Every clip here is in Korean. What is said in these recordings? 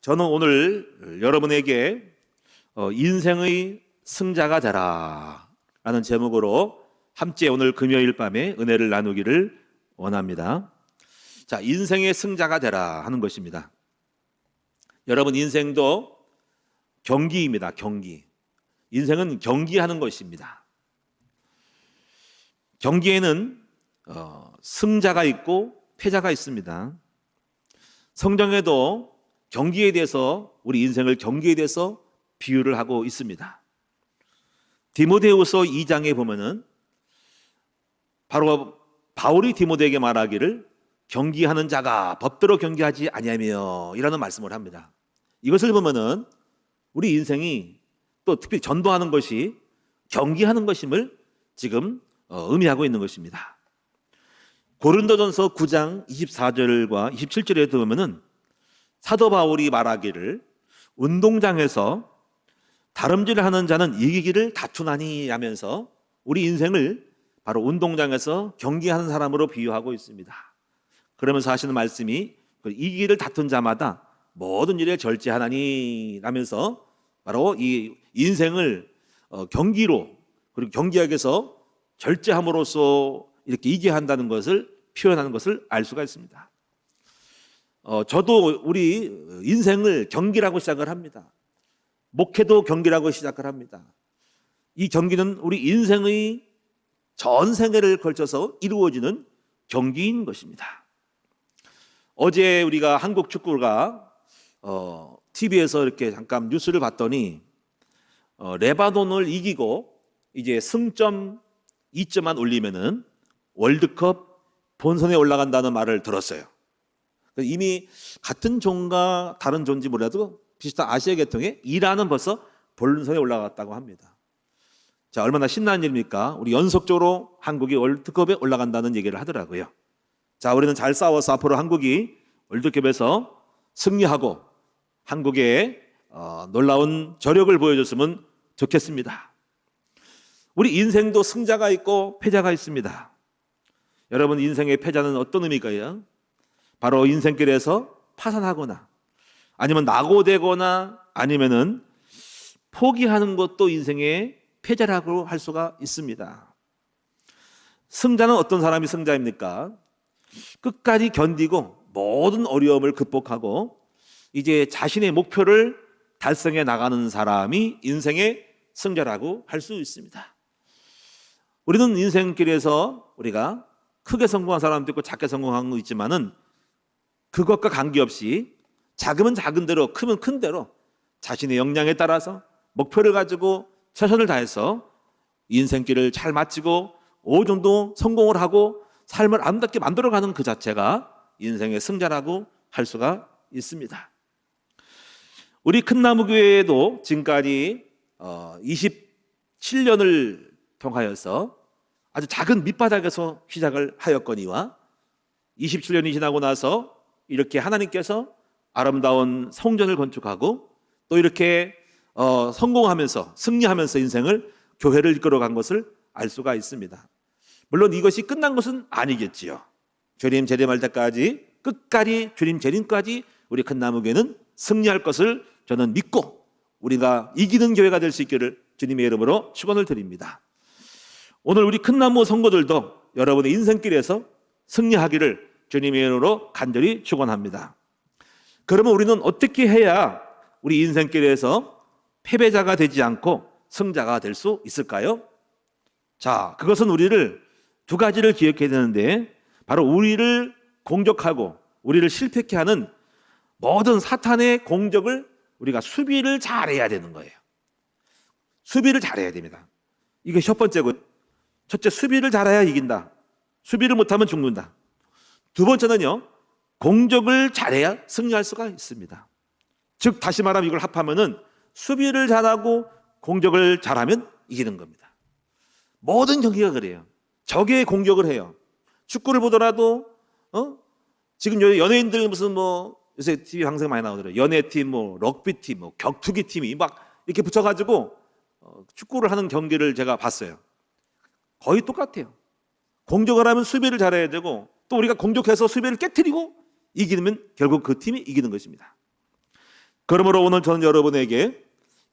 저는 오늘 여러분에게 인생의 승자가 되라 라는 제목으로 함께 오늘 금요일 밤에 은혜를 나누기를 원합니다. 자, 인생의 승자가 되라 하는 것입니다. 여러분, 인생도 경기입니다. 경기. 인생은 경기하는 것입니다. 경기에는 승자가 있고 패자가 있습니다. 성경에도 경기에 대해서, 우리 인생을 경기에 대해서 비유를 하고 있습니다. 디모데후서 2장에 보면은 바로 바울이 디모데에게 말하기를 경기하는 자가 법대로 경기하지 아니하며 이라는 말씀을 합니다. 이것을 보면은 우리 인생이 또 특별히 전도하는 것이 경기하는 것임을 지금 의미하고 있는 것입니다. 고린도전서 9장 24절과 27절에 보면은 사도 바울이 말하기를 운동장에서 다름질을 하는 자는 이기기를 다투나니 하면서 우리 인생을 바로 운동장에서 경기하는 사람으로 비유하고 있습니다. 그러면서 하시는 말씀이 이기기를 다툰 자마다 모든 일에 절제하나니 라면서 바로 이 인생을 경기로, 그리고 경기하게서 절제함으로써 이렇게 이기게 한다는 것을 표현하는 것을 알 수가 있습니다. 저도 우리 인생을 경기라고 시작을 합니다. 목회도 경기라고 시작을 합니다. 이 경기는 우리 인생의 전 생애를 걸쳐서 이루어지는 경기인 것입니다. 어제 우리가 한국 축구가 TV에서 이렇게 잠깐 뉴스를 봤더니 레바논을 이기고 이제 승점 2점만 올리면은 월드컵 본선에 올라간다는 말을 들었어요. 이미 같은 종과 다른 종인지 몰라도 비슷한 아시아 계통의 이란은 벌써 본선에 올라갔다고 합니다. 자, 얼마나 신나는 일입니까? 우리 연속적으로 한국이 월드컵에 올라간다는 얘기를 하더라고요. 자, 우리는 잘 싸워서 앞으로 한국이 월드컵에서 승리하고 한국의 놀라운 저력을 보여줬으면 좋겠습니다. 우리 인생도 승자가 있고 패자가 있습니다. 여러분, 인생의 패자는 어떤 의미일까요? 바로 인생길에서 파산하거나 아니면 낙오되거나 아니면은 포기하는 것도 인생의 패자라고 할 수가 있습니다. 승자는 어떤 사람이 승자입니까? 끝까지 견디고 모든 어려움을 극복하고 이제 자신의 목표를 달성해 나가는 사람이 인생의 승자라고 할 수 있습니다. 우리는 인생길에서 우리가 크게 성공한 사람도 있고 작게 성공한 거 있지만은 그것과 관계없이 작으면 작은 대로, 크면 큰 대로 자신의 역량에 따라서 목표를 가지고 최선을 다해서 인생길을 잘 마치고 어느 정도 성공을 하고 삶을 아름답게 만들어가는 그 자체가 인생의 승자라고 할 수가 있습니다. 우리 큰나무교회에도 지금까지 27년을 통하여서 아주 작은 밑바닥에서 시작을 하였거니와 27년이 지나고 나서 이렇게 하나님께서 아름다운 성전을 건축하고 또 이렇게 성공하면서 승리하면서 인생을 교회를 이끌어간 것을 알 수가 있습니다. 물론 이것이 끝난 것은 아니겠지요. 주님 재림할 때까지 끝까지 주님 재림까지 우리 큰나무교회는 승리할 것을 저는 믿고 우리가 이기는 교회가 될 수 있기를 주님의 이름으로 축원을 드립니다. 오늘 우리 큰나무 성도들도 여러분의 인생길에서 승리하기를 주님의 이름으로 간절히 축원합니다. 그러면 우리는 어떻게 해야 우리 인생길에서 패배자가 되지 않고 승자가 될 수 있을까요? 자, 그것은 우리를 두 가지를 기억해야 되는데 바로 우리를 공격하고 우리를 실패케 하는 모든 사탄의 공격을 우리가 수비를 잘해야 되는 거예요. 수비를 잘해야 됩니다. 이게 첫 번째고, 첫째, 수비를 잘해야 이긴다. 수비를 못하면 죽는다. 두 번째는요, 공격을 잘해야 승리할 수가 있습니다. 즉 다시 말하면 이걸 합하면은 수비를 잘하고 공격을 잘하면 이기는 겁니다. 모든 경기가 그래요. 적의 공격을 해요. 축구를 보더라도 지금 연예인들 무슨 요새 TV 방송 많이 나오더라고요. 연예팀, 럭비팀, 격투기 팀이 막 이렇게 붙여가지고 축구를 하는 경기를 제가 봤어요. 거의 똑같아요. 공격을 하면 수비를 잘해야 되고 또 우리가 공격해서 수비를 깨트리고 이기면 결국 그 팀이 이기는 것입니다. 그러므로 오늘 저는 여러분에게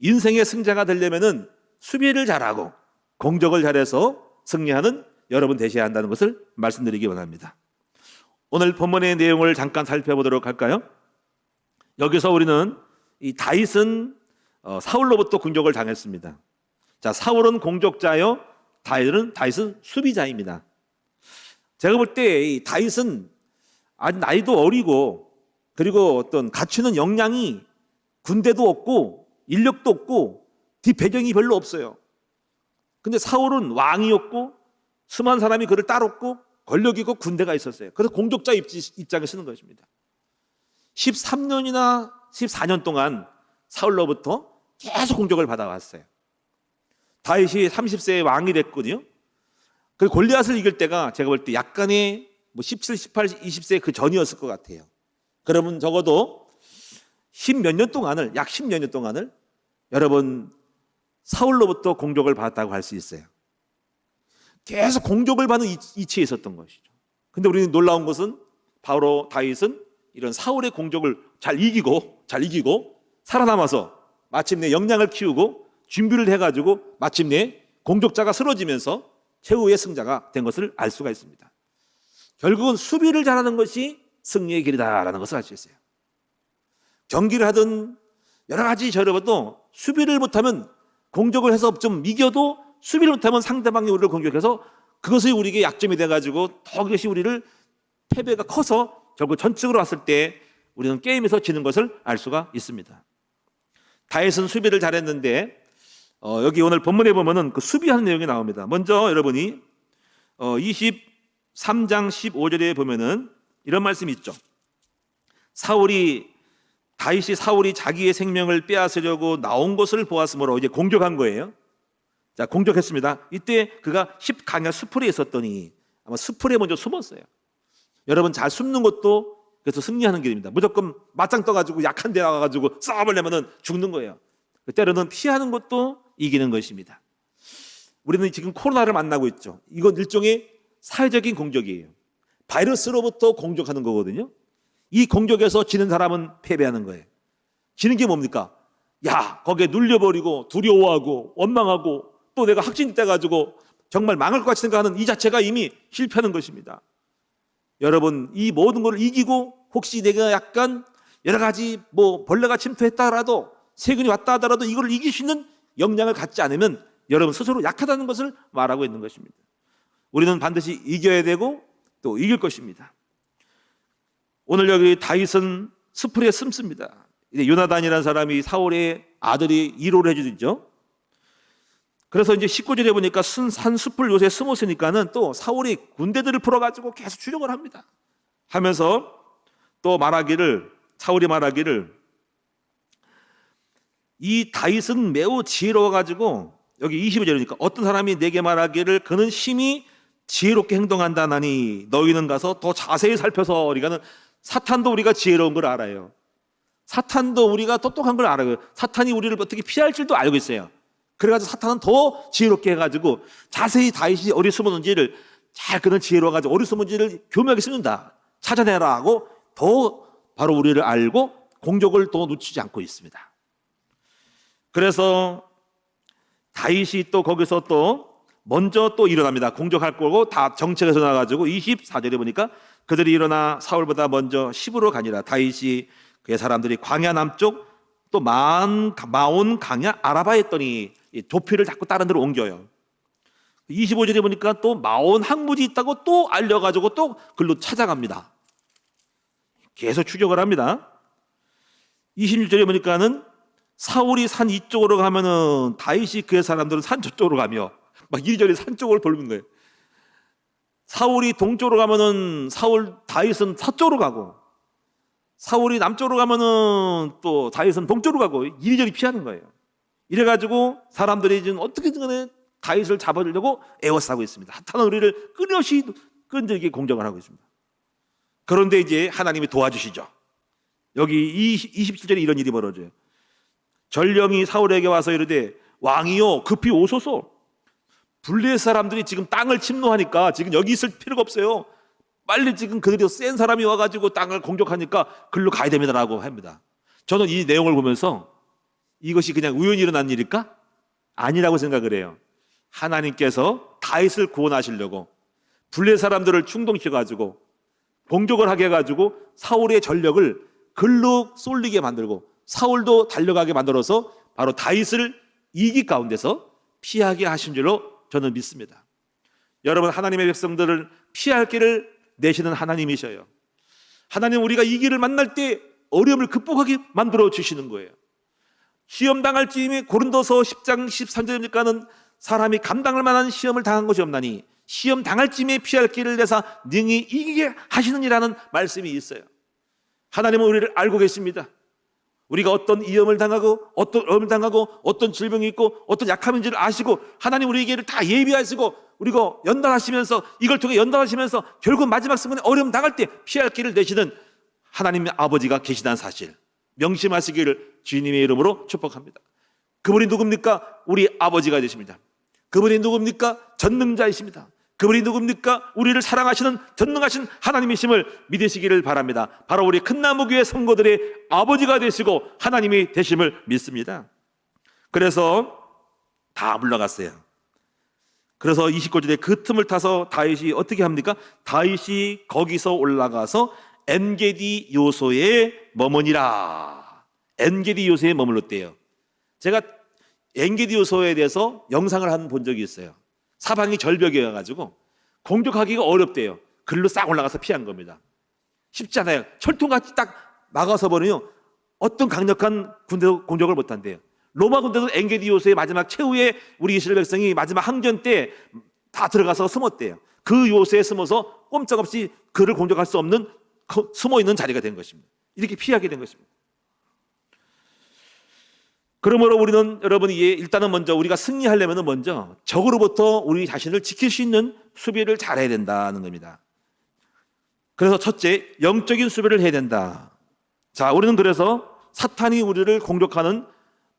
인생의 승자가 되려면은 수비를 잘하고 공격을 잘해서 승리하는 여러분 되셔야 한다는 것을 말씀드리기 원합니다. 오늘 본문의 내용을 잠깐 살펴보도록 할까요? 여기서 우리는 이 다윗은 사울로부터 공격을 당했습니다. 자, 사울은 공격자요, 다윗은 수비자입니다. 제가 볼 때 이 다윗은 아직 나이도 어리고 그리고 어떤 갖추는 역량이 군대도 없고 인력도 없고 뒷배경이 별로 없어요. 근데 사울은 왕이었고 수많은 사람이 그를 따랐고 권력이 있고 군대가 있었어요. 그래서 공격자 입장에 쓰는 것입니다. 13년이나 14년 동안 사울로부터 계속 공격을 받아왔어요. 다윗이 30세에 왕이 됐거든요. 그 골리앗을 이길 때가 제가 볼 때 약간의 17, 18, 20세 그 전이었을 것 같아요. 그러면 적어도 약 10몇 년 동안을 여러분 사울로부터 공격을 받았다고 할 수 있어요. 계속 공격을 받는 이치에 있었던 것이죠. 근데 우리는 놀라운 것은 바로 다윗은 이런 사울의 공격을 잘 이기고 살아남아서 마침내 역량을 키우고 준비를 해가지고 마침내 공격자가 쓰러지면서 최후의 승자가 된 것을 알 수가 있습니다. 결국은 수비를 잘하는 것이 승리의 길이다라는 것을 알 수 있어요. 경기를 하든 여러 가지 저려봐도 수비를 못하면 공격을 해서 좀 이겨도 수비를 못하면 상대방이 우리를 공격해서 그것이 우리에게 약점이 돼가지고 더 그것이 우리를 패배가 커서 결국 전적으로 왔을 때 우리는 게임에서 지는 것을 알 수가 있습니다. 다윗은 수비를 잘했는데 여기 오늘 본문에 보면은 그 수비하는 내용이 나옵니다. 먼저 여러분이 23장 15절에 보면은 이런 말씀이 있죠. 다윗이 사울이 자기의 생명을 빼앗으려고 나온 것을 보았으므로 이제 공격한 거예요. 자, 공격했습니다. 이때 그가 강야 수풀에 있었더니 아마 수풀에 먼저 숨었어요. 여러분 잘 숨는 것도 그래서 승리하는 길입니다. 무조건 맞짱 떠가지고 약한 데 나가가지고 싸워보려면 죽는 거예요. 때로는 피하는 것도 이기는 것입니다. 우리는 지금 코로나를 만나고 있죠. 이건 일종의 사회적인 공격이에요. 바이러스로부터 공격하는 거거든요. 이 공격에서 지는 사람은 패배하는 거예요. 지는 게 뭡니까? 거기에 눌려버리고 두려워하고 원망하고 또 내가 확진돼가지고 정말 망할 것 같이 생각하는 이 자체가 이미 실패하는 것입니다. 여러분 이 모든 걸 이기고 혹시 내가 약간 여러 가지 벌레가 침투했다 하더라도 세균이 왔다 하더라도 이걸 이길 수 있는 역량을 갖지 않으면 여러분 스스로 약하다는 것을 말하고 있는 것입니다. 우리는 반드시 이겨야 되고 또 이길 것입니다. 오늘 여기 다윗은 수풀에 숨습니다. 요나단이라는 사람이 사울의 아들이 위로를 해주죠. 그래서 이제 19절에 보니까 산 숲을 요새 숨었으니까는 또 사울이 군대들을 풀어가지고 계속 추격을 합니다. 하면서 또 사울이 말하기를 이 다윗은 매우 지혜로워가지고 여기 25절이니까 어떤 사람이 내게 말하기를 그는 심히 지혜롭게 행동한다 나니 너희는 가서 더 자세히 살펴서 우리가는 사탄도 우리가 지혜로운 걸 알아요. 사탄도 우리가 똑똑한 걸 알아요. 사탄이 우리를 어떻게 피할 줄도 알고 있어요. 그래가지고 사탄은 더 지혜롭게 해가지고 자세히 다윗이 어디 숨었는지를 잘 그는 지혜로워가지고 어디 숨었는지를 교묘하게 쓰는다. 찾아내라 하고 더 바로 우리를 알고 공격을 더 놓치지 않고 있습니다. 그래서 다윗이 또 거기서 또 먼저 또 일어납니다. 공격할 거고 다 정책에서 나가지고 24절에 보니까 그들이 일어나 사울보다 먼저 시브로 가니라. 다윗이 그의 사람들이 광야 남쪽 또 마온 강야 아라바에 있더니 도피를 자꾸 다른 데로 옮겨요. 25절에 보니까 또 마온 항무지 있다고 또 알려가지고 또 글로 찾아갑니다. 계속 추격을 합니다. 26절에 보니까는 사울이 산 이쪽으로 가면은 다윗이 그의 사람들은 산 저쪽으로 가며 막 이리저리 산 쪽으로 돌는 거예요. 사울이 동쪽으로 가면은 다윗은 서쪽으로 가고 사울이 남쪽으로 가면은 또 다윗은 동쪽으로 가고 이리저리 피하는 거예요. 이래가지고 사람들이 지금 어떻게든 간에 다윗을 잡아주려고 애워싸고 있습니다. 사탄은 우리를 끊임없이 끈질기게 공격을 하고 있습니다. 그런데 이제 하나님이 도와주시죠. 여기 27절에 이런 일이 벌어져요. 전령이 사울에게 와서 이르되 왕이요 급히 오소서. 블레셋 사람들이 지금 땅을 침노하니까 지금 여기 있을 필요가 없어요. 빨리 지금 그들이 센 사람이 와가지고 땅을 공격하니까 글로 가야 됩니다라고 합니다. 저는 이 내용을 보면서 이것이 그냥 우연히 일어난 일일까? 아니라고 생각을 해요. 하나님께서 다윗을 구원하시려고 블레 사람들을 충동시켜가지고 공격을 하게 해가지고 사울의 전력을 글로 쏠리게 만들고 사울도 달려가게 만들어서 바로 다윗을 이기 가운데서 피하게 하신 줄로 저는 믿습니다. 여러분, 하나님의 백성들을 피할 길을 내시는 하나님이셔요. 하나님, 우리가 이 길을 만날 때 어려움을 극복하게 만들어 주시는 거예요. 시험 당할 즈음에 고린도서 10장 13절입니까는 사람이 감당할 만한 시험을 당한 것이 없나니 시험 당할 즈음에 피할 길을 내사 능히 이기게 하시느니라는 말씀이 있어요. 하나님은 우리를 알고 계십니다. 우리가 어떤 위험을 당하고 어떤 어려움을 당하고 어떤 질병이 있고 어떤 약함인지를 아시고 하나님 우리에게를 다 예비하시고 우리가 연단하시면서 이걸 통해 연단하시면서 결국 마지막 순간에 어려움 당할 때 피할 길을 내시는 하나님의 아버지가 계시다는 사실 명심하시기를 주님의 이름으로 축복합니다. 그분이 누굽니까? 우리 아버지가 되십니다. 그분이 누굽니까? 전능자이십니다. 그분이 누굽니까? 우리를 사랑하시는 전능하신 하나님이심을 믿으시기를 바랍니다. 바로 우리 큰나무교회 성도들의 아버지가 되시고 하나님이 되심을 믿습니다. 그래서 다 물러갔어요. 그래서 29절에 그 틈을 타서 다윗이 어떻게 합니까? 다윗이 거기서 올라가서 엔게디 요소에 머무니라. 엔게디 요소에 머물렀대요. 제가 엔게디 요소에 대해서 영상을 한 본 적이 있어요. 사방이 절벽이어가지고 공격하기가 어렵대요. 글로 싹 올라가서 피한 겁니다. 쉽지 않아요. 철통같이 딱 막아서 버리면 어떤 강력한 군대도 공격을 못한대요. 로마 군대도 엔게디 요소의 마지막 최후의 우리 이스라엘 백성이 마지막 항전 때 다 들어가서 숨었대요. 그 요새에 숨어서 꼼짝없이 그를 공격할 수 없는 숨어있는 자리가 된 것입니다. 이렇게 피하게 된 것입니다. 그러므로 우리는 여러분이 일단은 먼저 우리가 승리하려면 먼저 적으로부터 우리 자신을 지킬 수 있는 수비를 잘해야 된다는 겁니다. 그래서 첫째, 영적인 수비를 해야 된다. 자, 우리는 그래서 사탄이 우리를 공격하는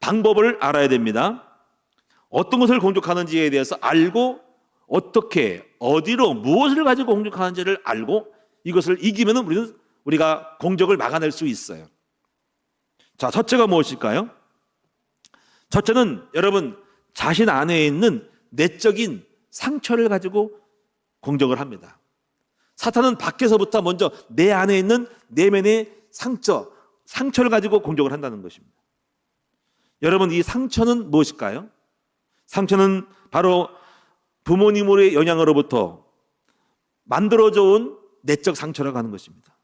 방법을 알아야 됩니다. 어떤 것을 공격하는지에 대해서 알고 어떻게 어디로 무엇을 가지고 공격하는지를 알고 이것을 이기면 우리가 공격을 막아낼 수 있어요. 자, 첫째가 무엇일까요? 첫째는 여러분 자신 안에 있는 내적인 상처를 가지고 공격을 합니다. 사탄은 밖에서부터 먼저 내 안에 있는 내면의 상처를 가지고 공격을 한다는 것입니다. 여러분, 이 상처는 무엇일까요? 상처는 바로 부모님의 영향으로부터 만들어져 온 내적 상처라고 하는 것입니다.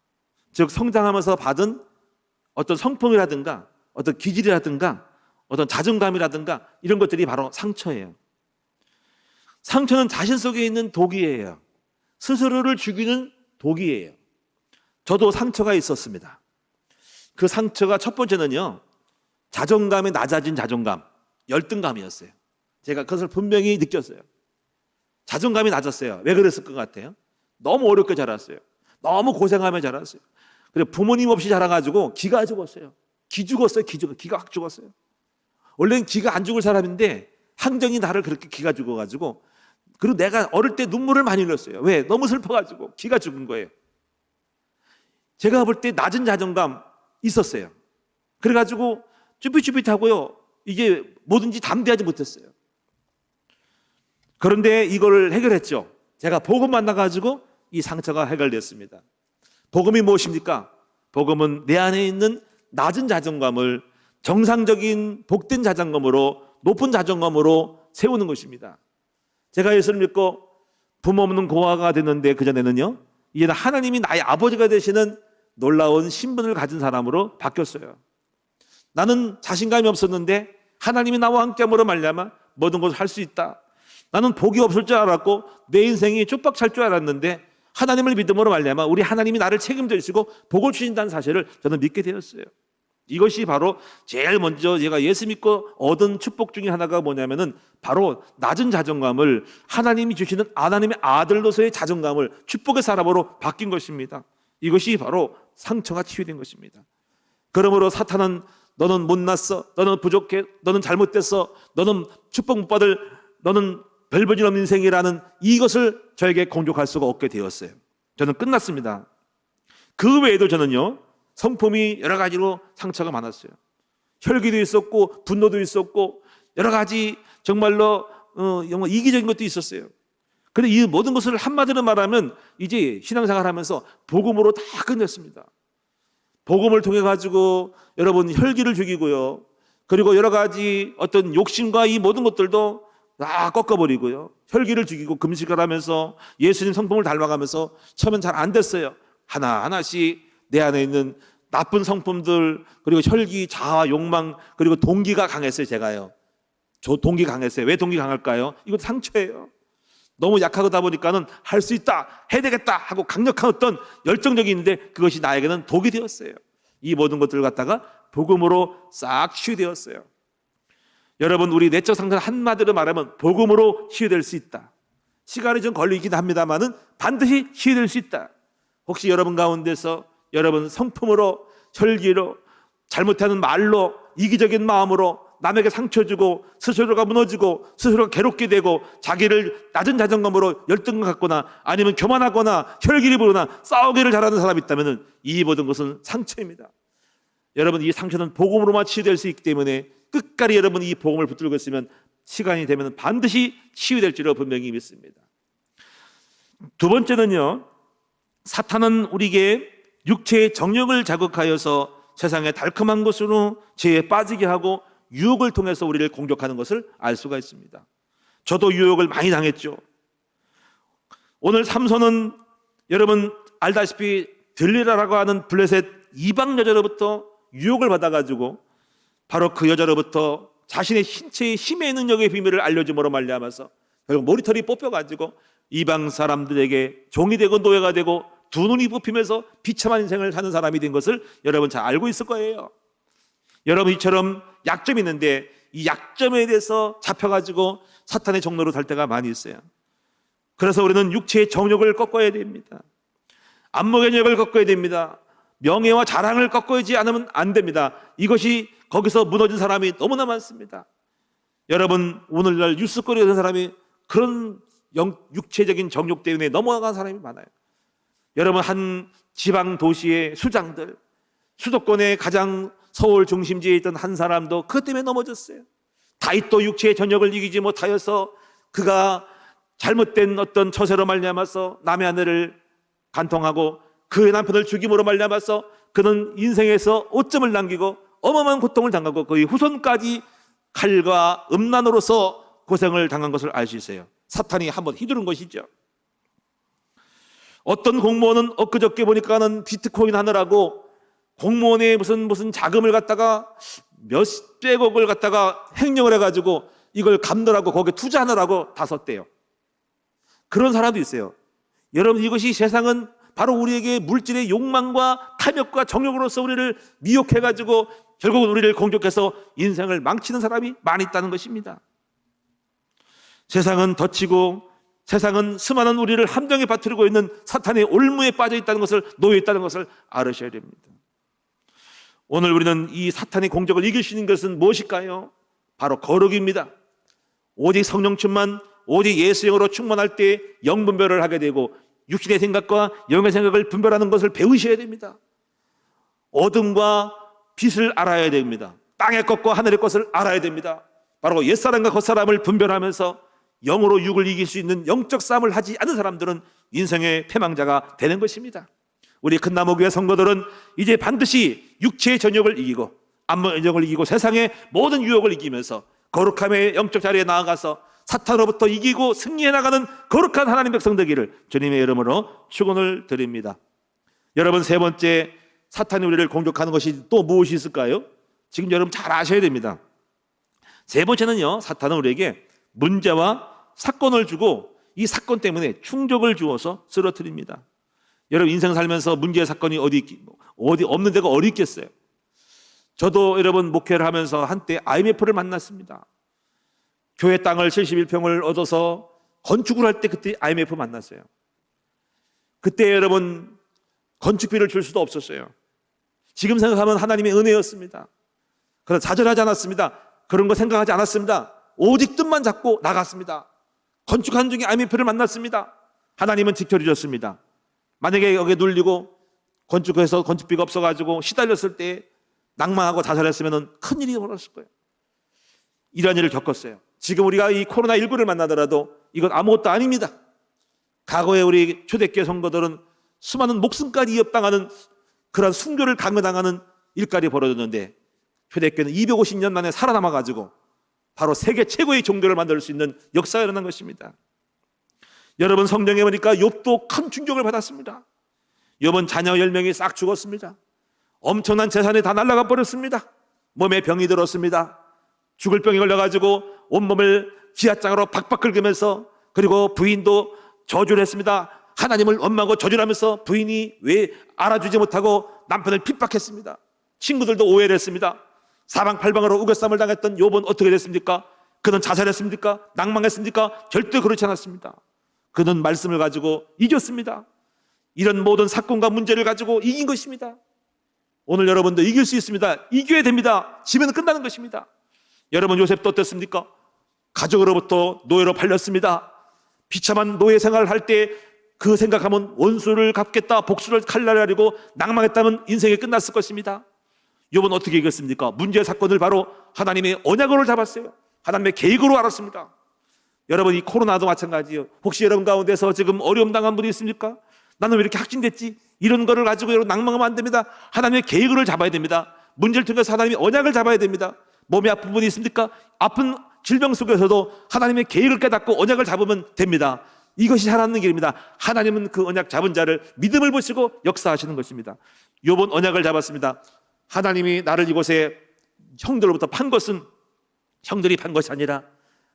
즉 성장하면서 받은 어떤 성품이라든가 어떤 기질이라든가 어떤 자존감이라든가 이런 것들이 바로 상처예요. 상처는 자신 속에 있는 독이에요. 스스로를 죽이는 독이에요. 저도 상처가 있었습니다. 그 상처가 첫 번째는요, 자존감이 낮아진 자존감, 열등감이었어요. 제가 그것을 분명히 느꼈어요. 자존감이 낮았어요. 왜 그랬을 것 같아요? 너무 어렵게 자랐어요. 너무 고생하며 자랐어요. 그리고 부모님 없이 자라가지고 기가 죽었어요. 기가 확 죽었어요. 원래는 기가 안 죽을 사람인데 항정이 나를 그렇게 기가 죽어가지고, 그리고 내가 어릴 때 눈물을 많이 흘렸어요. 왜? 너무 슬퍼가지고 기가 죽은 거예요. 제가 볼 때 낮은 자존감 있었어요. 그래가지고 쭈삣쭈삣하고요, 이게 뭐든지 담대하지 못했어요. 그런데 이걸 해결했죠. 제가 복음 만나가지고 이 상처가 해결됐습니다. 복음이 무엇입니까? 복음은 내 안에 있는 낮은 자존감을 정상적인 복된 자존감으로, 높은 자존감으로 세우는 것입니다. 제가 예수를 믿고 부모 없는 고아가 됐는데 그전에는요, 이제 하나님이 나의 아버지가 되시는 놀라운 신분을 가진 사람으로 바뀌었어요. 나는 자신감이 없었는데 하나님이 나와 함께함으로 말미암아 모든 것을 할 수 있다. 나는 복이 없을 줄 알았고 내 인생이 쫓박 찰 줄 알았는데 하나님을 믿음으로 말미암아 우리 하나님이 나를 책임져 주시고 복을 주신다는 사실을 저는 믿게 되었어요. 이것이 바로 제일 먼저 제가 예수 믿고 얻은 축복 중에 하나가 뭐냐면은 바로 낮은 자존감을 하나님이 주시는 하나님의 아들로서의 자존감을 축복의 사람으로 바뀐 것입니다. 이것이 바로 상처가 치유된 것입니다. 그러므로 사탄은 너는 못났어, 너는 부족해, 너는 잘못됐어, 너는 축복 못 받을, 너는 별볼일 없는 인생이라는 이것을 저에게 공격할 수가 없게 되었어요. 저는 끝났습니다. 그 외에도 저는요, 성품이 여러 가지로 상처가 많았어요. 혈기도 있었고 분노도 있었고 여러 가지 정말로 이기적인 것도 있었어요. 그런데 이 모든 것을 한마디로 말하면 이제 신앙생활 하면서 복음으로 다 끝냈습니다. 복음을 통해 가지고 여러분 혈기를 죽이고요. 그리고 여러 가지 어떤 욕심과 이 모든 것들도 다 꺾어버리고요. 혈기를 죽이고 금식을 하면서 예수님 성품을 닮아가면서 처음엔 잘 안 됐어요. 하나하나씩 내 안에 있는 나쁜 성품들, 그리고 혈기, 자아, 욕망, 그리고 동기가 강했어요. 제가요. 저 동기 강했어요. 왜 동기 강할까요? 이거 상처예요. 너무 약하다 보니까는 할 수 있다, 해야 되겠다 하고 강력한 어떤 열정적이 있는데 그것이 나에게는 독이 되었어요. 이 모든 것들을 갖다가 복음으로 싹 치유되었어요. 여러분, 우리 내적 상태는 한마디로 말하면 복음으로 치유될 수 있다. 시간이 좀 걸리긴 합니다만은 반드시 치유될 수 있다. 혹시 여러분 가운데서 여러분 성품으로, 혈기로, 잘못하는 말로, 이기적인 마음으로 남에게 상처 주고 스스로가 무너지고 스스로가 괴롭게 되고 자기를 낮은 자존감으로 열등감 갖거나 아니면 교만하거나 혈기를 부르거나 싸우기를 잘하는 사람이 있다면 이 모든 것은 상처입니다. 여러분, 이 상처는 복음으로만 치유될 수 있기 때문에 끝까지 여러분 이 복음을 붙들고 있으면 시간이 되면 반드시 치유될 줄로 분명히 믿습니다. 두 번째는요, 사탄은 우리에게 육체의 정욕을 자극하여서 세상의 달콤한 것으로 죄에 빠지게 하고 유혹을 통해서 우리를 공격하는 것을 알 수가 있습니다. 저도 유혹을 많이 당했죠. 오늘 삼손은 여러분 알다시피 들리라라고 하는 블레셋 이방 여자로부터 유혹을 받아가지고 바로 그 여자로부터 자신의 신체의 힘의 능력의 비밀을 알려줌으로 말미암아서 결국 머리털이 뽑혀가지고 이방 사람들에게 종이 되고 노예가 되고 두 눈이 뽑히면서 비참한 인생을 사는 사람이 된 것을 여러분 잘 알고 있을 거예요. 여러분, 이처럼 약점이 있는데 이 약점에 대해서 잡혀가지고 사탄의 종로로 살 때가 많이 있어요. 그래서 우리는 육체의 정욕을 꺾어야 됩니다. 안목의 정욕을 꺾어야 됩니다. 명예와 자랑을 꺾어야지 않으면 안 됩니다. 이것이 거기서 무너진 사람이 너무나 많습니다. 여러분, 오늘날 뉴스거리에 있는 사람이 그런 육체적인 정욕 때문에 넘어간 사람이 많아요. 여러분, 한 지방 도시의 수장들, 수도권의 가장 서울 중심지에 있던 한 사람도 그것 때문에 넘어졌어요. 다윗도 육체의 정욕을 이기지 못하여서 그가 잘못된 어떤 처세로 말미암아서 남의 아내를 간통하고 그의 남편을 죽임으로 말미암아서 그는 인생에서 오점을 남기고 어마어마한 고통을 당하고 그의 후손까지 칼과 음란으로서 고생을 당한 것을 알 수 있어요. 사탄이 한번 휘두른 것이죠. 어떤 공무원은 엊그저께 보니까는 비트코인 하느라고 공무원의 무슨 자금을 갖다가 몇백억을 갖다가 횡령을 해가지고 이걸 갚느라고 거기에 투자하느라고 다 썼대요. 그런 사람도 있어요. 여러분, 이것이 세상은 바로 우리에게 물질의 욕망과 탐욕과 정욕으로서 우리를 미혹해가지고 결국은 우리를 공격해서 인생을 망치는 사람이 많이 있다는 것입니다. 세상은 덧치고 세상은 수많은 우리를 함정에 빠뜨리고 있는 사탄의 올무에 빠져 있다는 것을, 놓여 있다는 것을 알으셔야 됩니다. 오늘 우리는 이 사탄의 공격을 이길 수 있는 것은 무엇일까요? 바로 거룩입니다. 오직 성령 충만, 오직 예수 영으로 충만할 때 영 분별을 하게 되고 육신의 생각과 영의 생각을 분별하는 것을 배우셔야 됩니다. 어둠과 빛을 알아야 됩니다. 땅의 것과 하늘의 것을 알아야 됩니다. 바로 옛사람과 겉사람을 분별하면서 영으로 육을 이길 수 있는 영적 싸움을 하지 않은 사람들은 인생의 패망자가 되는 것입니다. 우리 큰나무교회 성도들은 이제 반드시 육체의 전욕을 이기고 안목의 전욕을 이기고 세상의 모든 유혹을 이기면서 거룩함의 영적 자리에 나아가서 사탄으로부터 이기고 승리해 나가는 거룩한 하나님 백성 되기를 주님의 이름으로 축원을 드립니다. 여러분, 세 번째, 사탄이 우리를 공격하는 것이 또 무엇이 있을까요? 지금 여러분 잘 아셔야 됩니다. 세 번째는요, 사탄은 우리에게 문제와 사건을 주고 이 사건 때문에 충족을 주어서 쓰러뜨립니다. 여러분, 인생 살면서 문제의 사건이 어디 없는 데가 어디 있겠어요? 저도 여러분 목회를 하면서 한때 IMF를 만났습니다. 교회 땅을 71평을 얻어서 건축을 할 때 그때 IMF 만났어요. 그때 여러분 건축비를 줄 수도 없었어요. 지금 생각하면 하나님의 은혜였습니다. 그래서 좌절하지 않았습니다. 그런 거 생각하지 않았습니다. 오직 뜻만 잡고 나갔습니다. 건축하는 중에 IMF를 만났습니다. 하나님은 지켜주셨습니다. 만약에 여기에 눌리고 건축해서 건축비가 없어가지고 시달렸을 때 낭망하고 자살했으면 큰일이 벌어졌을 거예요. 이런 일을 겪었어요. 지금 우리가 이 코로나19를 만나더라도 이건 아무것도 아닙니다. 과거에 우리 초대교회 성도들은 수많은 목숨까지 위협당하는 그런 순교를 강요당하는 일까지 벌어졌는데 초대교회는 250년 만에 살아남아가지고 바로 세계 최고의 종교를 만들 수 있는 역사가 일어난 것입니다. 여러분, 성경에 보니까 욥도 큰 충격을 받았습니다. 욥은 자녀 10명이 싹 죽었습니다. 엄청난 재산이 다 날아가 버렸습니다. 몸에 병이 들었습니다. 죽을 병이 걸려가지고 온몸을 지하장으로 박박 긁으면서, 그리고 부인도 저주를 했습니다. 하나님을 원망하고 저주를 하면서 부인이 왜 알아주지 못하고 남편을 핍박했습니다. 친구들도 오해를 했습니다. 사방팔방으로 우겨쌈을 당했던 욥은 어떻게 됐습니까? 그는 자살했습니까? 낭망했습니까? 절대 그렇지 않았습니다. 그는 말씀을 가지고 이겼습니다. 이런 모든 사건과 문제를 가지고 이긴 것입니다. 오늘 여러분도 이길 수 있습니다. 이겨야 됩니다. 지면 끝나는 것입니다. 여러분, 요셉도 어땠습니까? 가족으로부터 노예로 팔렸습니다. 비참한 노예 생활을 할 때 그 생각하면 원수를 갚겠다, 복수를 칼날하려고 낭망했다면 인생이 끝났을 것입니다. 욥은 어떻게 이겼습니까? 문제의 사건을 바로 하나님의 언약으로 잡았어요. 하나님의 계획으로 알았습니다. 여러분, 이 코로나도 마찬가지예요. 혹시 여러분 가운데서 지금 어려움 당한 분이 있습니까? 나는 왜 이렇게 확진됐지? 이런 거를 가지고 여러분 낭망하면 안 됩니다. 하나님의 계획을 잡아야 됩니다. 문제를 통해서 하나님의 언약을 잡아야 됩니다. 몸이 아픈 분이 있습니까? 아픈 질병 속에서도 하나님의 계획을 깨닫고 언약을 잡으면 됩니다. 이것이 살아남는 길입니다. 하나님은 그 언약 잡은 자를 믿음을 보시고 역사하시는 것입니다. 욥은 언약을 잡았습니다. 하나님이 나를 이곳에 형들로부터 판 것은 형들이 판 것이 아니라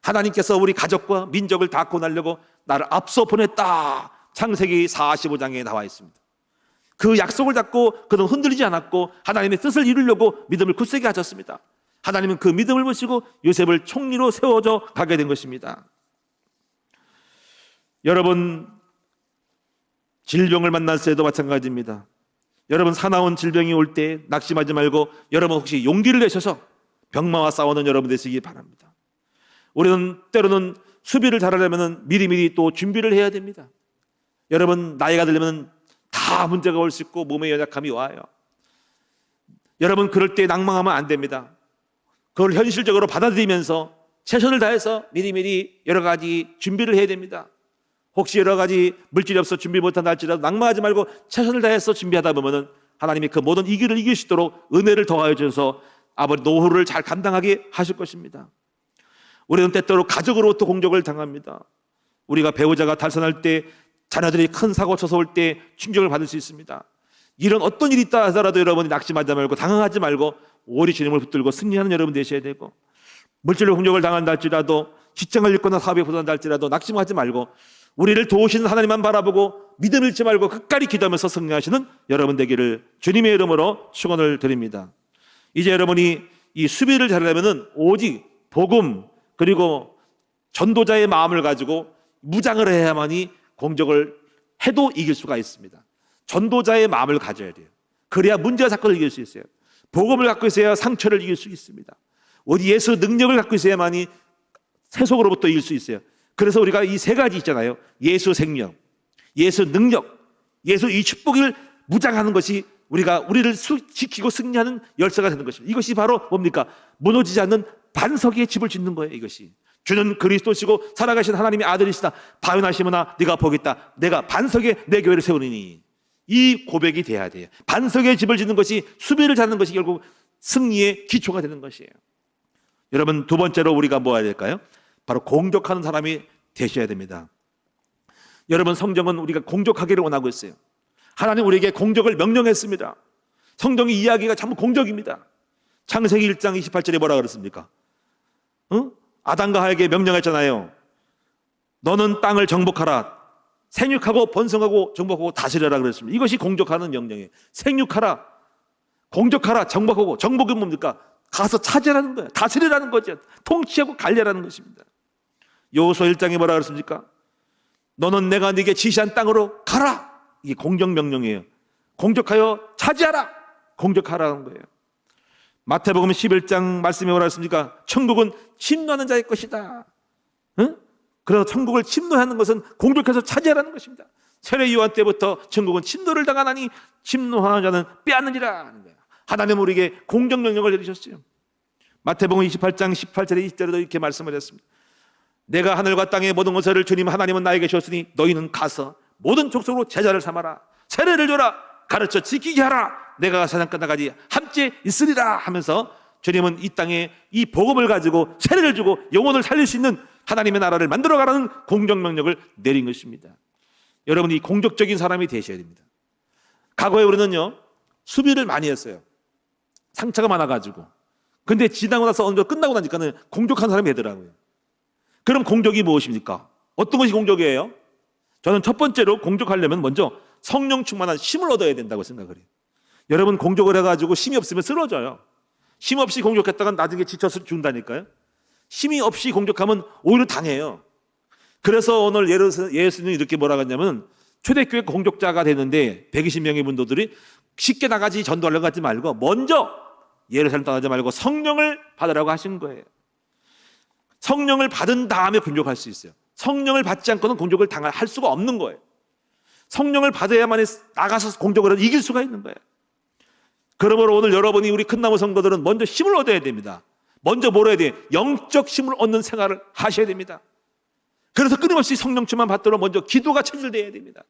하나님께서 우리 가족과 민족을 다 구원하려고 나를 앞서 보냈다. 창세기 45장에 나와 있습니다. 그 약속을 잡고 그는 흔들리지 않았고 하나님의 뜻을 이루려고 믿음을 굳세게 하셨습니다. 하나님은 그 믿음을 보시고 요셉을 총리로 세워져 가게 된 것입니다. 여러분, 질병을 만났을 때도 마찬가지입니다. 여러분, 사나운 질병이 올 때 낙심하지 말고 여러분 혹시 용기를 내셔서 병마와 싸우는 여러분 되시기 바랍니다. 우리는 때로는 수비를 잘하려면 미리미리 또 준비를 해야 됩니다. 여러분, 나이가 들면 다 문제가 올 수 있고 몸에 연약함이 와요. 여러분, 그럴 때 낭망하면 안 됩니다. 그걸 현실적으로 받아들이면서 최선을 다해서 미리미리 여러 가지 준비를 해야 됩니다. 혹시 여러 가지 물질이 없어 준비 못한다 할지라도 낭망하지 말고 최선을 다해서 준비하다 보면은 하나님이 그 모든 위기를 이길 수 있도록 은혜를 더하여 주셔서 아버지 노후를 잘 감당하게 하실 것입니다. 우리는 때때로 가족으로부터 공격을 당합니다. 우리가 배우자가 탈선할 때, 자녀들이 큰 사고 쳐서 올 때 충격을 받을 수 있습니다. 이런 어떤 일이 있다 하더라도 여러분이 낙심하지 말고 당황하지 말고 오리 주님을 붙들고 승리하는 여러분 되셔야 되고, 물질로 공격을 당한다 할지라도, 직장을 잃거나 사업에 부담한다 할지라도 낙심하지 말고 우리를 도우시는 하나님만 바라보고 믿음 잃지 말고 끝까지 기도하면서 승리하시는 여러분 되기를 주님의 이름으로 축원을 드립니다. 이제 여러분이 이 수비를 잘하려면 오직 복음 그리고 전도자의 마음을 가지고 무장을 해야만이 공격을 해도 이길 수가 있습니다. 전도자의 마음을 가져야 돼요. 그래야 문제와 사건을 이길 수 있어요. 복음을 갖고 있어야 상처를 이길 수 있습니다. 어디 예수 능력을 갖고 있어야만이 세속으로부터 이길 수 있어요. 그래서 우리가 이 세 가지 있잖아요. 예수 생명, 예수 능력, 예수 이 축복을 무장하는 것이 우리를 지키고 승리하는 열쇠가 되는 것입니다. 이것이 바로 뭡니까? 무너지지 않는 반석의 집을 짓는 거예요. 이것이 주는 그리스도시고 살아가신 하나님의 아들이시다. 바요나 시므나 네가 복이 있다. 내가 반석에 내 교회를 세우리니. 이 고백이 돼야 돼요. 반석의 집을 짓는 것이, 수비를 잡는 것이 결국 승리의 기초가 되는 것이에요. 여러분, 두 번째로 우리가 뭐 해야 될까요? 바로 공격하는 사람이 되셔야 됩니다. 여러분, 성경은 우리가 공격하기를 원하고 있어요. 하나님 우리에게 공격을 명령했습니다. 성경의 이야기가 전부 공격입니다. 창세기 1장 28절에 뭐라 그랬습니까? 아담과 하에게 명령했잖아요. 너는 땅을 정복하라. 생육하고 번성하고 정복하고 다스려라 그랬습니다. 이것이 공격하는 명령이에요. 생육하라, 공격하라, 정복하고. 정복은 뭡니까? 가서 차지하라는 거예요. 다스리라는 거죠. 통치하고 관리하라는 것입니다. 여호수아 1장에 뭐라 그랬습니까? 너는 내가 네게 지시한 땅으로 가라. 이게 공격 명령이에요. 공격하여 차지하라. 공격하라는 거예요. 마태복음 11장 말씀에 뭐라 했습니까? 천국은 침노하는 자의 것이다. 응? 그래서 천국을 침노하는 것은 공격해서 차지하라는 것입니다. 세례 요한 때부터 천국은 침노를 당하나니 침노하는 자는 빼앗느니라 하는 거예요. 하나님은 우리에게 공정 명령을 내리셨어요. 마태복음 28장 18절에 20절에도 이렇게 말씀을 했습니다. 내가 하늘과 땅의 모든 것을 주님 하나님은 나에게 주었으니 너희는 가서 모든 족속으로 제자를 삼아라. 세례를 줘라. 가르쳐 지키게 하라. 내가 세상 끝나까지 함께 있으리라 하면서 주님은 이 땅에 이 복음을 가지고 세례를 주고 영혼을 살릴 수 있는 하나님의 나라를 만들어가라는 공정명령을 내린 것입니다. 여러분, 이 공적적인 사람이 되셔야 됩니다. 과거에 우리는요, 수비를 많이 했어요. 상처가 많아가지고. 근데 지나고 나서 어느 정도 끝나고 나니까는 공적한 사람이 되더라고요. 그럼 공적이 무엇입니까? 어떤 것이 공적이에요? 저는 첫 번째로 공적하려면 먼저 성령 충만한 힘을 얻어야 된다고 생각을 해요. 여러분, 공적을 해가지고 힘이 없으면 쓰러져요. 힘 없이 공격했다가 나중에 지쳐서 죽는다니까요. 힘이 없이 공격하면 오히려 당해요. 그래서 오늘 예수님이 이렇게 뭐라고 했냐면, 초대교회 공격자가 되는데 120명의 분도들이 쉽게 나가지 전도하려고 하지 말고 먼저 예루살렘 떠나지 말고 성령을 받으라고 하신 거예요. 성령을 받은 다음에 공격할 수 있어요. 성령을 받지 않고는 공격을 할 수가 없는 거예요. 성령을 받아야만 나가서 공격을 해서 이길 수가 있는 거예요. 그러므로 오늘 여러분이 우리 큰나무 성도들은 먼저 힘을 얻어야 됩니다. 먼저 뭘 해야 돼요? 영적 힘을 얻는 생활을 하셔야 됩니다. 그래서 끊임없이 성령 충만 받도록 먼저 기도가 체질되어야 됩니다.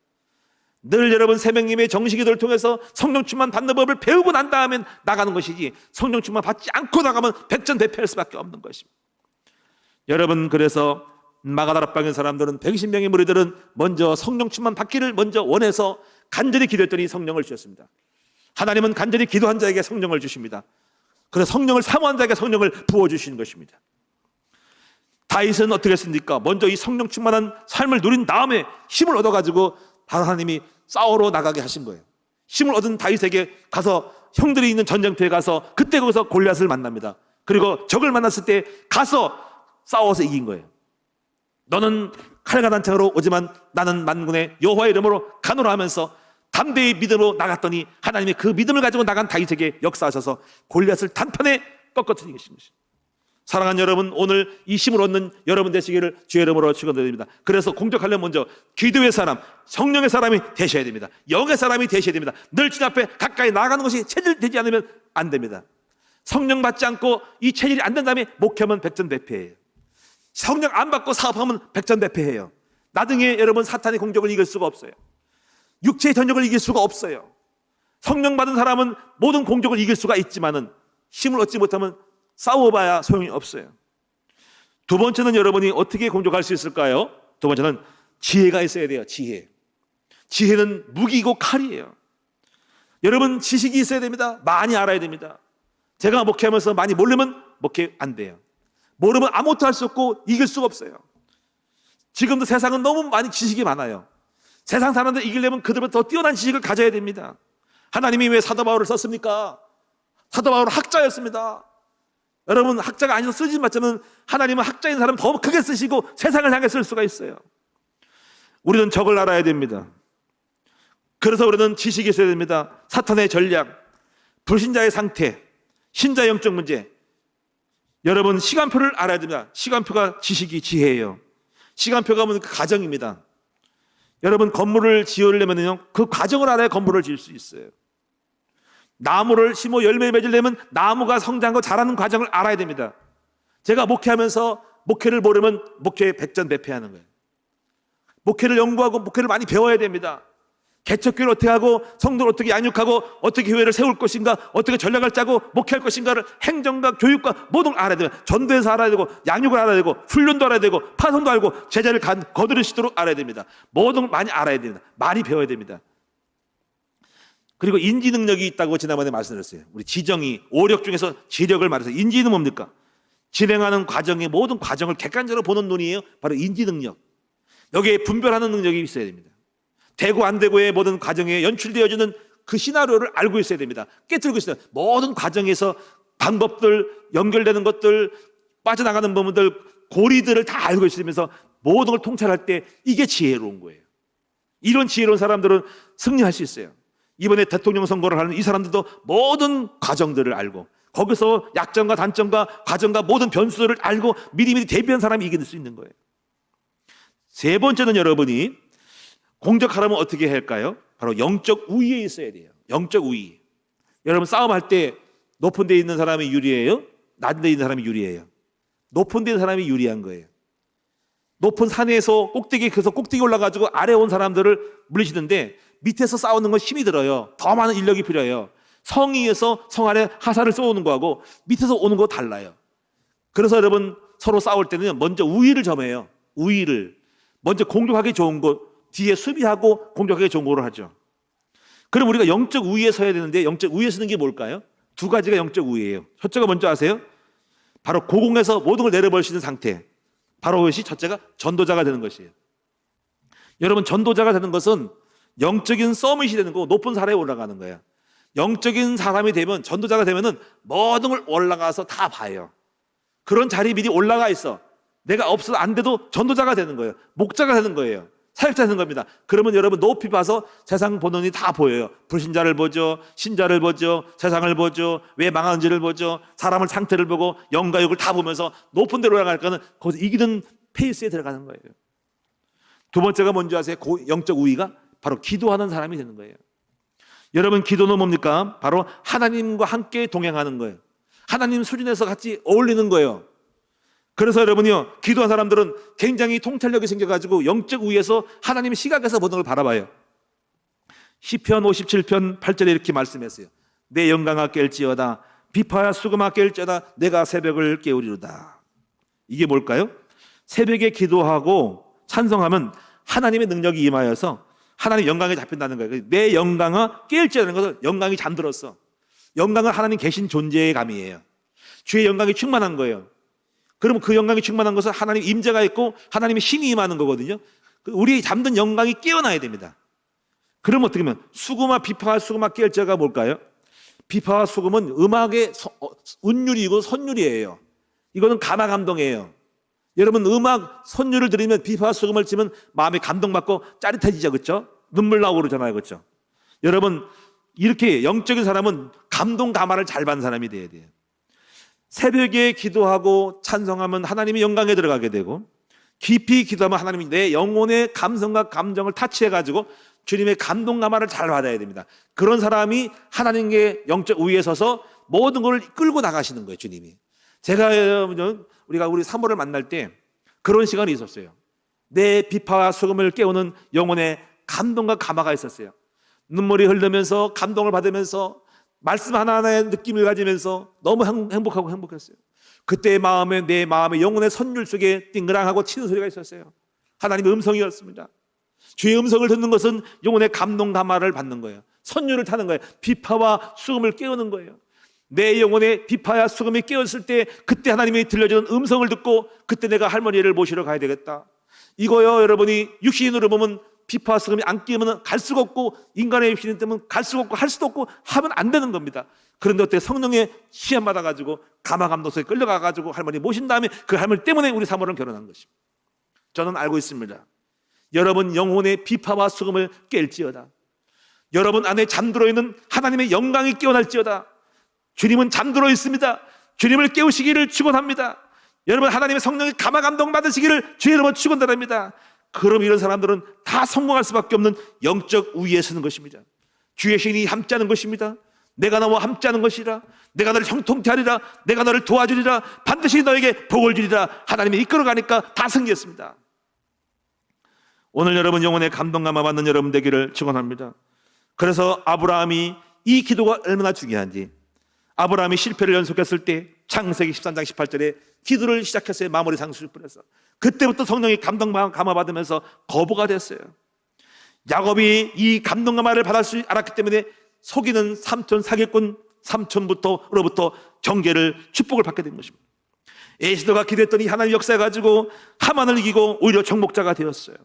늘 여러분 새벽님의 정식기도를 통해서 성령 충만 받는 법을 배우고 난 다음에 나가는 것이지, 성령 충만 받지 않고 나가면 백전대패할 수밖에 없는 것입니다. 여러분, 그래서 마가다락방의 사람들은 120명의 무리들은 먼저 성령 충만 받기를 먼저 원해서 간절히 기도했더니 성령을 주셨습니다. 하나님은 간절히 기도한 자에게 성령을 주십니다. 그래서 성령을 사모한 자에게 성령을 부어주시는 것입니다. 다윗은 어떻게 했습니까? 먼저 이 성령 충만한 삶을 누린 다음에 힘을 얻어가지고 하나님이 싸우러 나가게 하신 거예요. 힘을 얻은 다윗에게 가서 형들이 있는 전쟁터에 가서 그때 거기서 골리앗을 만납니다. 그리고 적을 만났을 때 가서 싸워서 이긴 거예요. 너는 칼과 단창으로 오지만 나는 만군의 여호와의 이름으로 가노라 하면서 담대히 믿음으로 나갔더니 하나님이 그 믿음을 가지고 나간 다윗에게 역사하셔서 골리앗을 단판에 꺾어뜨리신 것입니다. 사랑하는 여러분, 오늘 이 힘을 얻는 여러분 되시기를 주의 이름으로 축원드립니다. 그래서 공격하려면 먼저 기도의 사람, 성령의 사람이 되셔야 됩니다. 영의 사람이 되셔야 됩니다. 늘 주님 앞에 가까이 나가는 것이 체질되지 않으면 안 됩니다. 성령 받지 않고 이 체질이 안 된 다음에 목회하면 백전대패예요. 성령 안 받고 사업하면 백전대패예요. 나중에 여러분 사탄의 공격을 이길 수가 없어요. 육체의 전적을 이길 수가 없어요. 성령 받은 사람은 모든 공격을 이길 수가 있지만은 힘을 얻지 못하면 싸워봐야 소용이 없어요. 두 번째는 여러분이 어떻게 공격할 수 있을까요? 두 번째는 지혜가 있어야 돼요. 지혜는 무기이고 칼이에요. 여러분, 지식이 있어야 됩니다. 많이 알아야 됩니다. 제가 목회하면서 많이 모르면 목회 안 돼요. 모르면 아무것도 할 수 없고 이길 수가 없어요. 지금도 세상은 너무 많이 지식이 많아요. 세상 사람들 이기려면 그들보다 더 뛰어난 지식을 가져야 됩니다. 하나님이 왜 사도 바울을 썼습니까? 사도 바울은 학자였습니다. 여러분, 학자가 아니어서 쓰지 맞지만 하나님은 학자인 사람 더 크게 쓰시고 세상을 향해 쓸 수가 있어요. 우리는 적을 알아야 됩니다. 그래서 우리는 지식이 있어야 됩니다. 사탄의 전략, 불신자의 상태, 신자의 영적 문제. 여러분, 시간표를 알아야 됩니다. 시간표가 지식이 지혜예요. 시간표가 뭐그 과정입니다. 여러분, 건물을 지으려면요, 그 과정을 알아야 건물을 지을 수 있어요. 나무를 심어 열매 맺으려면 나무가 성장하고 자라는 과정을 알아야 됩니다. 제가 목회하면서 목회를 모르면 목회 백전대패하는 거예요. 목회를 연구하고 목회를 많이 배워야 됩니다. 개척교회를 어떻게 하고 성도를 어떻게 양육하고 어떻게 교회를 세울 것인가, 어떻게 전략을 짜고 목회할 것인가를 행정과 교육과 모든 걸 알아야 돼요. 전도해서 알아야 되고 양육을 알아야 되고 훈련도 알아야 되고 파송도 알고 제자를 거두를 수 있도록 알아야 됩니다. 모든 걸 많이 알아야 됩니다. 많이 배워야 됩니다. 그리고 인지 능력이 있다고 지난번에 말씀드렸어요. 우리 지정이 오력 중에서 지력을 말해서 인지는 뭡니까? 진행하는 과정의 모든 과정을 객관적으로 보는 눈이에요. 바로 인지 능력. 여기에 분별하는 능력이 있어야 됩니다. 되고 안 되고의 모든 과정에 연출되어지는 그 시나리오를 알고 있어야 됩니다. 깨뜨리고 있어요. 모든 과정에서 방법들, 연결되는 것들, 빠져나가는 부분들, 고리들을 다 알고 있으면서 모든 걸 통찰할 때 이게 지혜로운 거예요. 이런 지혜로운 사람들은 승리할 수 있어요. 이번에 대통령 선거를 하는 이 사람들도 모든 과정들을 알고 거기서 약점과 단점과 과정과 모든 변수들을 알고 미리미리 대비한 사람이 이길 수 있는 거예요. 세 번째는 여러분이 공격하려면 어떻게 해야 할까요? 바로 영적 우위에 있어야 돼요. 영적 우위. 여러분 싸움할 때 높은 데 있는 사람이 유리해요? 낮은 데 있는 사람이 유리해요? 높은 데 있는 사람이 유리한 거예요. 높은 산에서 꼭대기 올라가지고 아래 온 사람들을 물리치는데 밑에서 싸우는 건 힘이 들어요. 더 많은 인력이 필요해요. 성 위에서 성 아래 화살을 쏘는 거하고 밑에서 오는 거 달라요. 그래서 여러분 서로 싸울 때는 먼저 우위를 점해요. 우위를. 먼저 공격하기 좋은 곳, 뒤에 수비하고 공격하기 좋은 곳을 하죠. 그럼 우리가 영적 우위에 서야 되는데 영적 우위에 서는 게 뭘까요? 두 가지가 영적 우위예요. 첫째가 먼저 아세요? 바로 고공에서 모든 걸 내려버릴 수 있는 상태. 바로 그것이 첫째가 전도자가 되는 것이에요. 여러분 전도자가 되는 것은 영적인 서밋이 되는 거고 높은 산에 올라가는 거예요. 영적인 사람이 되면 전도자가 되면은 모든 걸 올라가서 다 봐요. 그런 자리 미리 올라가 있어. 내가 없어도 안 돼도 전도자가 되는 거예요. 목자가 되는 거예요. 사역자 되는 겁니다. 그러면 여러분 높이 봐서 세상 보는 이 다 보여요. 불신자를 보죠. 신자를 보죠. 세상을 보죠. 왜 망하는지를 보죠. 사람을 상태를 보고 영과 육을 다 보면서 높은 데로 올라갈 거는 거기서 이기는 페이스에 들어가는 거예요. 두 번째가 뭔지 아세요? 영적 우위가 바로 기도하는 사람이 되는 거예요. 여러분 기도는 뭡니까? 바로 하나님과 함께 동행하는 거예요. 하나님 수준에서 같이 어울리는 거예요. 그래서 여러분이요 기도한 사람들은 굉장히 통찰력이 생겨가지고 영적 우위에서 하나님의 시각에서 모든 걸 바라봐요. 시편 57편 8절에 이렇게 말씀했어요. 내 영광아 깰지어다 비파야 수금아 깰지어다 내가 새벽을 깨우리로다. 이게 뭘까요? 새벽에 기도하고 찬송하면 하나님의 능력이 임하여서 하나님 영광에 잡힌다는 거예요. 내 영광아 깰지어다는 것은 영광이 잠들었어. 영광은 하나님 계신 존재의 감이에요. 주의 영광이 충만한 거예요. 그러면 그 영광이 충만한 것은 하나님 임재가 있고 하나님의 힘이 임하는 거거든요. 우리 잠든 영광이 깨어나야 됩니다. 그러면 어떻게 하면 수금아 비파와 수금아 깰지어가 뭘까요? 비파와 수금은 음악의 운율이고 선율이에요. 이거는 가마 감동이에요. 여러분 음악 선율을 들으면 비파와 수금을 치면 마음에 감동받고 짜릿해지죠. 그렇죠? 눈물 나오고 그러잖아요. 그렇죠? 여러분 이렇게 영적인 사람은 감동 가마를 잘 받는 사람이 돼야 돼요. 새벽에 기도하고 찬송하면 하나님의 영광에 들어가게 되고 깊이 기도하면 하나님이 내 영혼의 감성과 감정을 타치해가지고 주님의 감동 가마를 잘 받아야 됩니다. 그런 사람이 하나님의 영적 우위에 서서 모든 걸 끌고 나가시는 거예요. 주님이. 우리가 우리 사모를 만날 때 그런 시간이 있었어요. 내 비파와 수금을 깨우는 영혼의 감동과 가마가 있었어요. 눈물이 흐르면서 감동을 받으면서 말씀 하나하나의 느낌을 가지면서 너무 행복하고 행복했어요. 그때 내 마음의 영혼의 선율 속에 띵그랑하고 치는 소리가 있었어요. 하나님의 음성이었습니다. 주의 음성을 듣는 것은 영혼의 감동 가마를 받는 거예요. 선율을 타는 거예요. 비파와 수금을 깨우는 거예요. 내 영혼의 비파와 수금이 깨었을 때 그때 하나님이 들려주는 음성을 듣고 그때 내가 할머니를 모시러 가야 되겠다. 이거요 여러분이 육신으로 보면 비파와 수금이 안 끼면 갈 수가 없고 인간의 육신이 때문에 갈 수가 없고 할 수도 없고 하면 안 되는 겁니다. 그런데 어떻게 성령의 시험 받아가지고 가마감독소에 끌려가가지고 할머니 모신 다음에 그 할머니 때문에 우리 사모를 결혼한 것입니다. 저는 알고 있습니다. 여러분 영혼의 비파와 수금을 깰지어다. 여러분 안에 잠들어 있는 하나님의 영광이 깨어날지어다. 주님은 잠들어 있습니다. 주님을 깨우시기를 축원합니다. 여러분 하나님의 성령의 가마감동 받으시기를 주의 이름으로 축원드립니다. 그럼 이런 사람들은 다 성공할 수밖에 없는 영적 우위에 서는 것입니다. 주의 신이 함께하는 것입니다. 내가 너와 함께하는 것이라. 내가 너를 형통케 하리라. 내가 너를 도와주리라. 반드시 너에게 복을 주리라. 하나님이 이끌어가니까 다 승리했습니다. 오늘 여러분 영혼의 감동감화 받는 여러분 되기를 축원합니다. 그래서 아브라함이 이 기도가 얼마나 중요한지 아브라함이 실패를 연속했을 때 창세기 13장 18절에 기도를 시작했어요. 마무리 상수를 뿌려서 그때부터 성령이 감동 감화 받으면서 거부가 됐어요. 야곱이 이 감동 감화를 받을 수 알았기 때문에 속이는 삼촌 사기꾼 삼촌부터로부터 경계를 축복을 받게 된 것입니다. 에스더가 기도했더니 하나님 역사해가지고 하만을 이기고 오히려 정복자가 되었어요.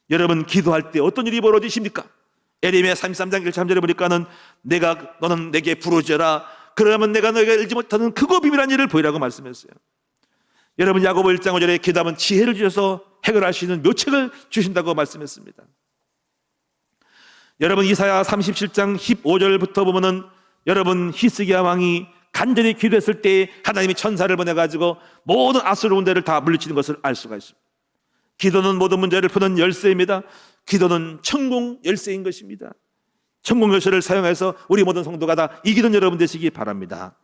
여러분 기도할 때 어떤 일이 벌어지십니까? 에레미야 33장 1절에 보니까는 너는 내게 부르짖어라. 그러면 내가 너에게 알지 못하는 크고 비밀한 일을 보이라고 말씀했어요. 여러분 야고보 1장 5절에 기도하면 지혜를 주셔서 해결할 수 있는 묘책을 주신다고 말씀했습니다. 여러분 이사야 37장 15절부터 보면은 여러분 히스기야 왕이 간절히 기도했을 때 하나님이 천사를 보내가지고 모든 아수르 군대를 다 물리치는 것을 알 수가 있습니다. 기도는 모든 문제를 푸는 열쇠입니다. 기도는 천공 열쇠인 것입니다. 천공 열쇠를 사용해서 우리 모든 성도가 다 이기는 여러분 되시기 바랍니다.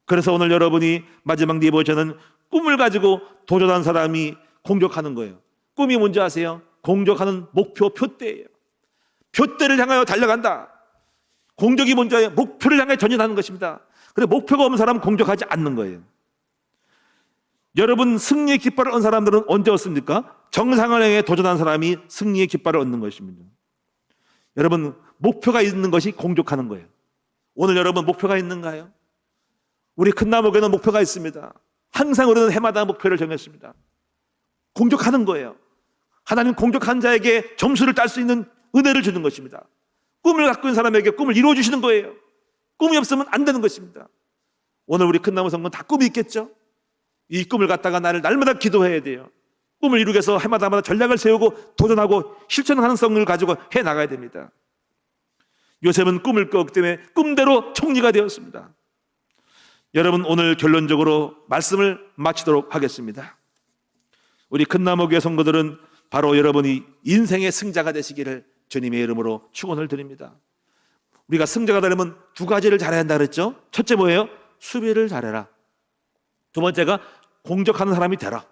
그래서 오늘 여러분이 마지막 디보션은 꿈을 가지고 도전한 사람이 공격하는 거예요. 꿈이 뭔지 아세요? 공격하는 목표 표대예요. 표대를 향하여 달려간다. 공격이 뭔지 아세요? 목표를 향해 전진하는 것입니다. 그런데 목표가 없는 사람은 공격하지 않는 거예요. 여러분, 승리의 깃발을 얻은 사람들은 언제 얻습니까? 정상을 향해 도전한 사람이 승리의 깃발을 얻는 것입니다. 여러분, 목표가 있는 것이 공격하는 거예요. 오늘 여러분 목표가 있는가요? 우리 큰나무교회는 목표가 있습니다. 항상 우리는 해마다 목표를 정했습니다. 공격하는 거예요. 하나님 공격한 자에게 점수를 딸 수 있는 은혜를 주는 것입니다. 꿈을 갖고 있는 사람에게 꿈을 이루어 주시는 거예요. 꿈이 없으면 안 되는 것입니다. 오늘 우리 큰나무 성도는 다 꿈이 있겠죠? 이 꿈을 갖다가 나를 날마다 기도해야 돼요. 꿈을 이루기 위해서 해마다 전략을 세우고 도전하고 실천 가능성을 가지고 해나가야 됩니다. 요셉은 꿈을 꿨기 때문에 꿈대로 총리가 되었습니다. 여러분, 오늘 결론적으로 말씀을 마치도록 하겠습니다. 우리 큰나무교회 성도들은 바로 여러분이 인생의 승자가 되시기를 주님의 이름으로 축원을 드립니다. 우리가 승자가 되려면 두 가지를 잘해야 한다 그랬죠? 첫째 뭐예요? 수비를 잘해라. 두 번째가 공격하는 사람이 되라.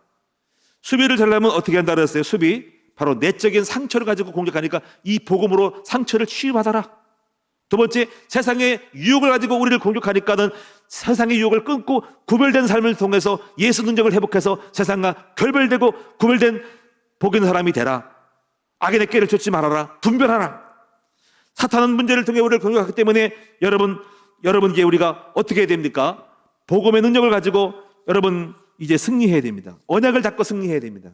수비를 잘하려면 어떻게 한다 그랬어요? 수비, 바로 내적인 상처를 가지고 공격하니까 이 복음으로 상처를 치유받아라. 두 번째, 세상의 유혹을 가지고 우리를 공격하니까는 세상의 유혹을 끊고 구별된 삶을 통해서 예수 능력을 회복해서 세상과 결별되고 구별된 복 있는 사람이 되라. 악인의 꾀를 쫓지 말아라. 분별하라. 사탄은 문제를 통해 우리를 공격하기 때문에 여러분께 우리가 어떻게 해야 됩니까? 복음의 능력을 가지고 여러분 이제 승리해야 됩니다. 언약을 잡고 승리해야 됩니다.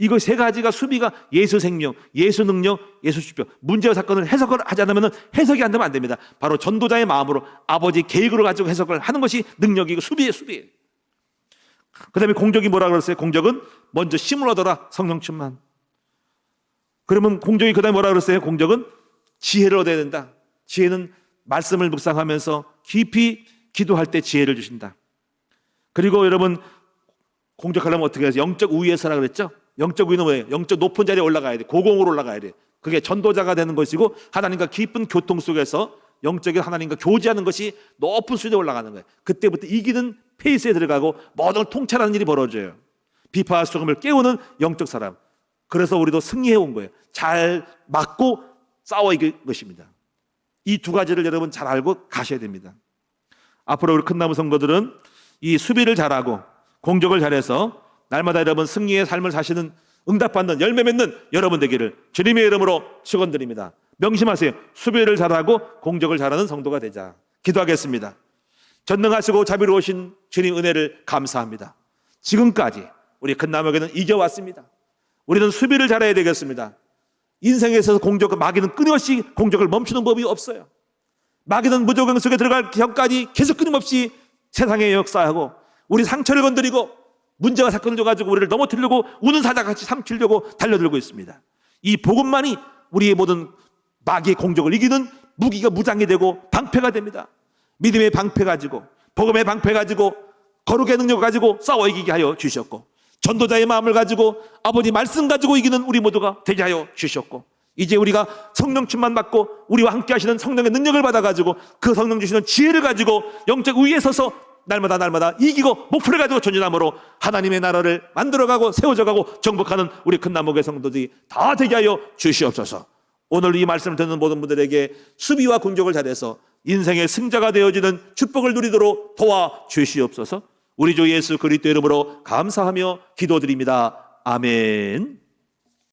이거 세 가지가 수비가 예수 생명, 예수 능력, 예수 십표. 문제와 사건을 해석을 하지 않으면 해석이 안 되면 안 됩니다. 바로 전도자의 마음으로 아버지 계획으로 가지고 해석을 하는 것이 능력이고 수비예요. 그 다음에 공격이 뭐라 그랬어요? 공격은 먼저 힘을 얻어라. 성령 충만. 그러면 공격이 그 다음에 뭐라 그랬어요? 공격은 지혜를 얻어야 된다. 지혜는 말씀을 묵상하면서 깊이 기도할 때 지혜를 주신다. 그리고 여러분 공격하려면 어떻게 해서 영적 우위에 서라 그랬죠? 영적 우위는 뭐예요? 영적 높은 자리에 올라가야 돼. 고공으로 올라가야 돼. 그게 전도자가 되는 것이고 하나님과 깊은 교통 속에서 영적인 하나님과 교제하는 것이 높은 수준에 올라가는 거예요. 그때부터 이기는 페이스에 들어가고 모든 걸 통찰하는 일이 벌어져요. 비파와 수금을 깨우는 영적 사람. 그래서 우리도 승리해 온 거예요. 잘 맞고 싸워 이길 것입니다. 이 두 가지를 여러분 잘 알고 가셔야 됩니다. 앞으로 우리 큰나무 성도들은 이 수비를 잘하고 공격을 잘해서 날마다 여러분 승리의 삶을 사시는 응답받는 열매 맺는 여러분 되기를 주님의 이름으로 축원드립니다. 명심하세요. 수비를 잘하고 공격을 잘하는 성도가 되자. 기도하겠습니다. 전능하시고 자비로우신 주님 은혜를 감사합니다. 지금까지 우리 큰나무교회는 이겨왔습니다. 우리는 수비를 잘해야 되겠습니다. 인생에 있어서 마귀는 끊임없이 공격을 멈추는 법이 없어요. 마귀는 무조건 속에 들어갈 전까지 계속 끊임없이 세상에 역사하고 우리 상처를 건드리고 문제와 사건을 줘가지고 우리를 넘어뜨리려고 우는 사자같이 삼키려고 달려들고 있습니다. 이 복음만이 우리의 모든 마귀의 공격을 이기는 무기가 무장이 되고 방패가 됩니다. 믿음의 방패 가지고 복음의 방패 가지고 거룩의 능력을 가지고 싸워 이기게 하여 주셨고 전도자의 마음을 가지고 아버지 말씀 가지고 이기는 우리 모두가 되게 하여 주셨고 이제 우리가 성령 충만 받고 우리와 함께 하시는 성령의 능력을 받아가지고 그 성령 주시는 지혜를 가지고 영적 위에 서서 날마다 이기고 목표를 가지고 전진함으로 하나님의 나라를 만들어가고 세워져가고 정복하는 우리 큰나무교회 성도들이 다 되게 하여 주시옵소서. 오늘 이 말씀을 듣는 모든 분들에게 수비와 공격을 잘해서 인생의 승자가 되어지는 축복을 누리도록 도와주시옵소서. 우리 주 예수 그리스도 이름으로 감사하며 기도드립니다. 아멘.